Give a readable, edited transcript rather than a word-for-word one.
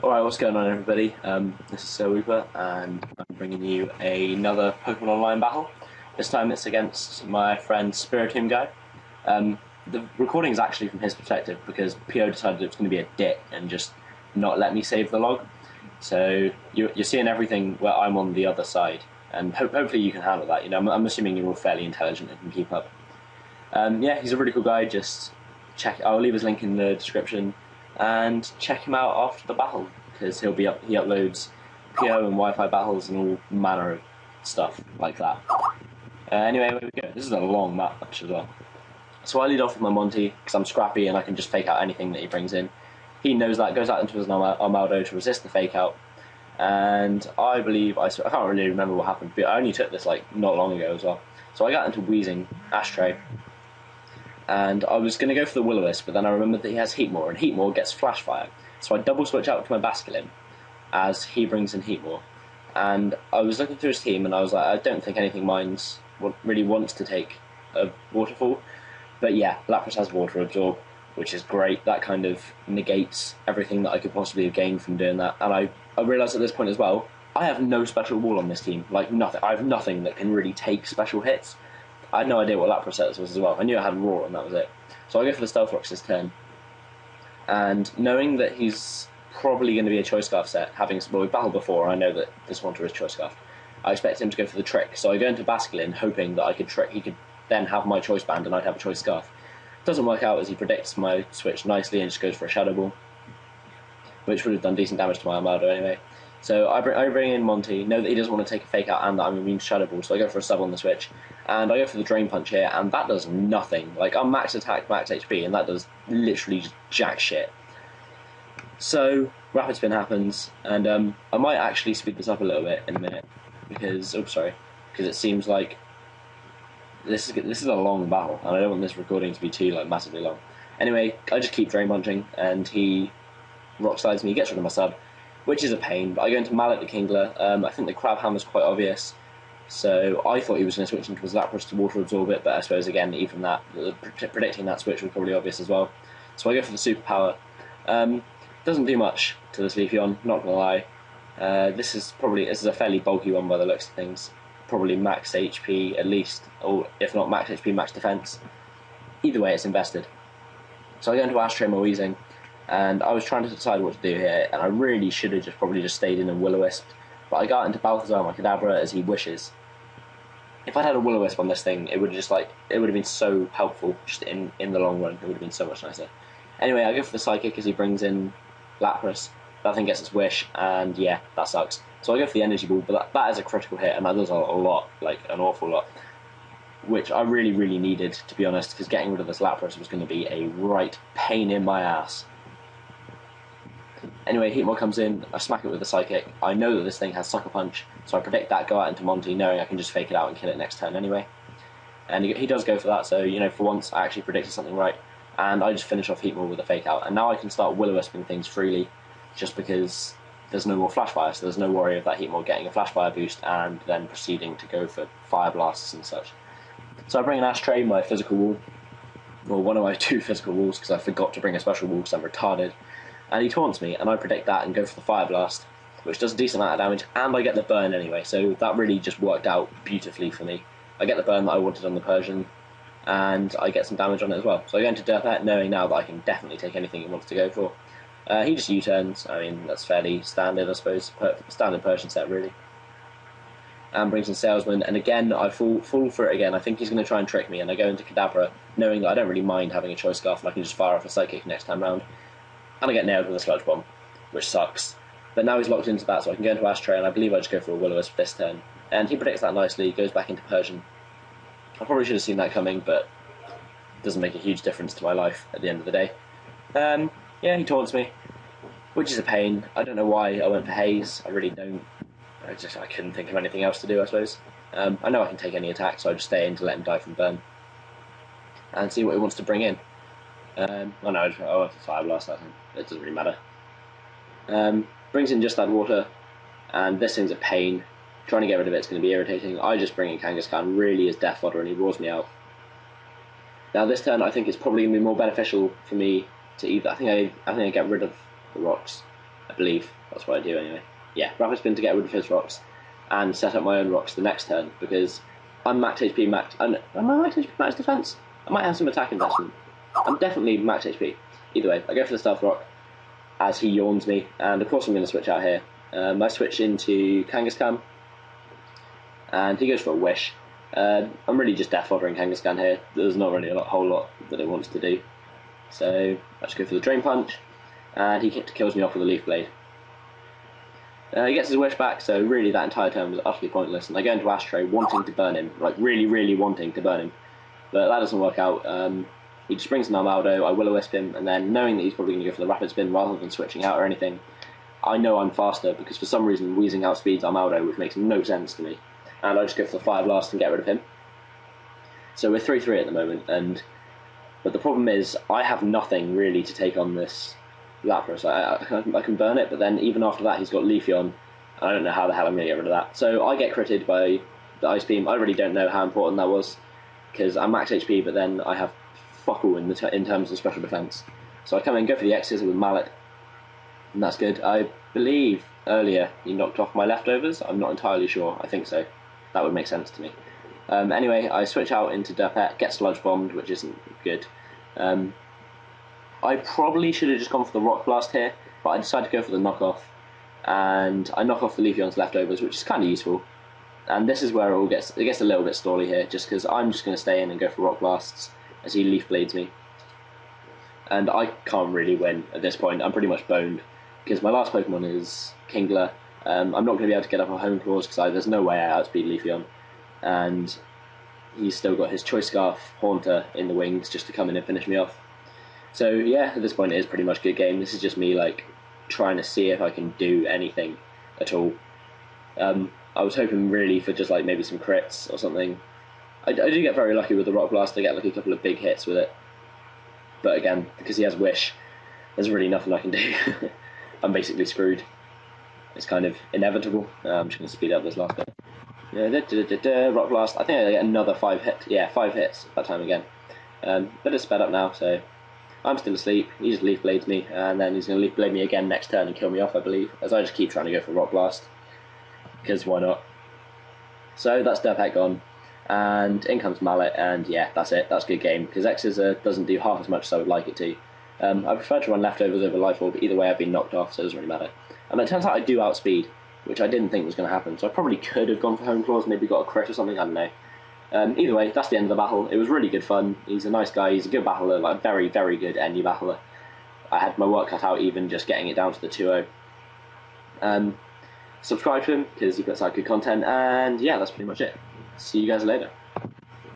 Alright, what's going on everybody? This is SirWooper and I'm bringing you another Pokemon Online battle. This time it's against my friend Spiritomb Guy. The recording is actually from his perspective because PO decided it was going to be a dick and just not let me save the log. So you're seeing everything where I'm on the other side, and hopefully you can handle that. You know, I'm assuming you're all fairly intelligent and can keep up. Yeah, he's a really cool guy. Just check. I'll leave his link in the description. And check him out after the battle, because he uploads PO and Wi-Fi battles and all manner of stuff like that. Anyway, here we go. This is a long match as well. So I lead off with my Monty, because I'm scrappy and I can just fake out anything that he brings in. He knows that, goes out into his Armaldo to resist the fake out. And I believe, I can't really remember what happened, but I only took this like not long ago as well. So I got into Wheezing, Ashtray. And I was going to go for the Will-O-Wisp, but then I remembered that he has Heatmore, and Heatmore gets Flash Fire. So I double switch out to my Basculin, as he brings in Heatmore. And I was looking through his team, and I was like, I don't think anything really wants to take a Waterfall. But yeah, Lapras has Water Absorb, which is great. That kind of negates everything that I could possibly have gained from doing that. And I realised at this point as well, I have no special wall on this team. Like, nothing. I have nothing that can really take special hits. I had no idea what Lapras status was as well. I knew I had Roar and that was it. So I go for the Stealth Rocks this turn. And knowing that he's probably going to be a Choice Scarf set, we've battled before, I know that this Haunter is Choice Scarf. I expect him to go for the Trick. So I go into Basculin hoping that I could trick, he could then have my Choice Band and I'd have a Choice Scarf. Doesn't work out as he predicts my switch nicely and just goes for a Shadow Ball, which would have done decent damage to my Armaldo anyway. So I bring in Monty, know that he doesn't want to take a fake out and that I'm immune to Shadow Ball, so I go for a sub on the switch. And I go for the Drain Punch here, and that does nothing. Like, I'm max attack, max HP, and that does literally just jack shit. So, Rapid Spin happens, and I might actually speed this up a little bit in a minute, because, because it seems like this is a long battle, and I don't want this recording to be too, like, massively long. Anyway, I just keep Drain Punching, and he Rock Slides me, gets rid of my sub, which is a pain, but I go into Mallet the Kingler. I think the Crab Hammer's quite obvious, so I thought he was going to switch into his Lapras to Water Absorb it, but I suppose again, even that, predicting that switch was probably obvious as well. So I go for the Superpower. Doesn't do much to this Leafeon, not gonna lie. This is a fairly bulky one by the looks of things. Probably max HP at least, or if not max HP, max defense. Either way, it's invested. So I go into Ashtray my Weezing. And I was trying to decide what to do here, and I really should have probably just stayed in a Will-O-Wisp. But I got into Balthazar my Kadabra as he wishes. If I'd had a Will-O-Wisp on this thing, it would have been so helpful just in the long run. It would have been so much nicer. Anyway, I go for the Psychic as he brings in Lapras. That thing gets its wish, and yeah, that sucks. So I go for the Energy Ball, but that is a critical hit, and that does a lot, like an awful lot. Which I really, really needed, to be honest, because getting rid of this Lapras was going to be a right pain in my ass. Anyway, Heatmore comes in, I smack it with the Psychic. I know that this thing has Sucker Punch, so I predict that, go out into Monty, knowing I can just fake it out and kill it next turn anyway. And he does go for that, so, you know, for once I actually predicted something right. And I just finish off Heatmore with a fake out. And now I can start Will-O-Wisping things freely, just because there's no more Flash Fire, so there's no worry of that Heatmore getting a Flash Fire boost and then proceeding to go for Fire Blasts and such. So I bring an Ashtray, my physical wall. Well, one of my two physical walls, because I forgot to bring a special wall because I'm retarded. And he taunts me, and I predict that and go for the Fire Blast, which does a decent amount of damage, and I get the burn anyway, so that really just worked out beautifully for me. I get the burn that I wanted on the Persian, and I get some damage on it as well. So I go into Dirtpet, knowing now that I can definitely take anything he wants to go for. He just U-turns. I mean, that's fairly standard, I suppose, standard Persian set, really. And brings in Salesman, and again, I fall for it again. I think he's going to try and trick me, and I go into Kadabra, knowing that I don't really mind having a Choice Scarf, and I can just fire off a Psychic next time round. And I get nailed with a Sludge Bomb, which sucks. But now he's locked into that, so I can go into Ashtray, and I believe I just go for a Will-O-Wisp this turn. And he predicts that nicely, goes back into Persian. I probably should have seen that coming, but it doesn't make a huge difference to my life at the end of the day. Yeah, he taunts me, which is a pain. I don't know why I went for haze. I really don't. I couldn't think of anything else to do, I suppose. I know I can take any attack, so I just stay in to let him die from burn and see what he wants to bring in. Oh no, I went for Fire Blast that time. It doesn't really matter. Brings in just that water, and this thing's a pain. Trying to get rid of it's going to be irritating. I just bring in Kangaskhan really as death fodder, and he roars me out. Now this turn, I think it's probably going to be more beneficial for me to either. I think I get rid of the rocks. I believe that's what I do anyway. Yeah, Rapid Spin to get rid of his rocks, and set up my own rocks the next turn because I'm max HP max. Am I max HP max defense? I might have some attack investment. I'm definitely max HP. Either way, I go for the Stealth Rock as he yawns me, and of course I'm going to switch out here. I switch into Kangaskhan, and he goes for a Wish. I'm really just death foddering Kangaskhan here. There's not really a whole lot that it wants to do. So I just go for the Drain Punch, and he kills me off with a Leaf Blade. He gets his Wish back, so really that entire turn was utterly pointless, and I go into Ashtray wanting to burn him, like really wanting to burn him. But that doesn't work out. He just brings an Armaldo, I Will-O-Wisp him, and then knowing that he's probably going to go for the Rapid Spin rather than switching out or anything, I know I'm faster because for some reason Weezing outspeeds Armaldo, which makes no sense to me. And I just go for the Fire Blast and get rid of him. So we're 3-3 at the moment, but the problem is I have nothing really to take on this Lapras. I can burn it, but then even after that he's got Leafeon, and I don't know how the hell I'm going to get rid of that. So I get critted by the Ice Beam. I really don't know how important that was, because I'm max HP, but then I have fuck all in terms of special defense. So I come in, go for the X's with Mallet, and that's good. I believe earlier he knocked off my leftovers. I'm not entirely sure. I think so. That would make sense to me. Anyway, I switch out into Durpet, get Sludge Bombed, which isn't good. I probably should have just gone for the Rock Blast here, but I decided to go for the knockoff, and I knock off the Leafeon's leftovers, which is kind of useful. And this is where it gets a little bit stally here, just because I'm just going to stay in and go for Rock Blasts as he Leaf Blades me. And I can't really win at this point. I'm pretty much boned, because my last Pokemon is Kingler. I'm not going to be able to get up a Home Claws because there's no way I outspeed Leafeon, and he's still got his Choice Scarf Haunter in the wings just to come in and finish me off. So yeah, at this point it is pretty much a good game. This is just me like trying to see if I can do anything at all. I was hoping really for just like maybe some crits or something. I do get very lucky with the Rock Blast. I get like a couple of big hits with it, but again, because he has Wish, there's really nothing I can do. I'm basically screwed. It's kind of inevitable. I'm just going to speed up this last bit. Rock Blast. I think I get another 5 hits. Yeah, 5 hits that time again. But it's sped up now, so I'm still asleep. He just Leaf Blades me, and then he's going to Leaf Blade me again next turn and kill me off, I believe, as I just keep trying to go for Rock Blast, because why not? So that's Durpet gone, and in comes Mallet, and yeah, that's it. That's a good game, because X doesn't do half as much as I would like it to. I prefer to run leftovers over Life Orb, but either way I've been knocked off, so it doesn't really matter. And it turns out I do outspeed, which I didn't think was going to happen, so I probably could have gone for Home Claws, maybe got a crit or something, I don't know. Either way, that's the end of the battle. It was really good fun. He's a nice guy, he's a good battler, like very, very good NU battler. I had my work cut out even just getting it down to the 2-0. Subscribe to him, because he puts out good content, and yeah, that's pretty much it. See you guys later.